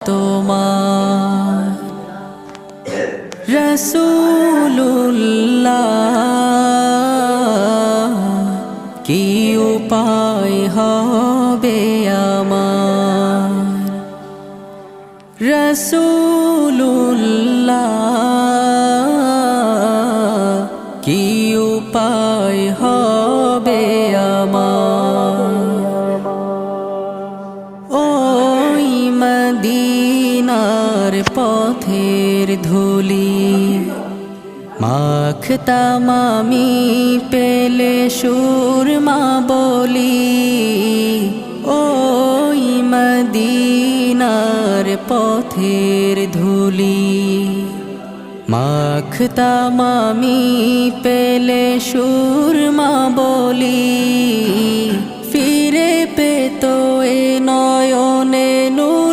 তোমার রাসূলুল্লাহ কি উপায় হবে আমার রাসূলুল্লাহ কি উপায় হবে আমার ওই মদিনার পথের ধুলি মাখতাম আমি পেলে সুরমা বলি ওই মদিনার পথের ধুলি মাখতাম আমি পেলে সুরমা বলি ফিরে পেতো এ নয়নে নূর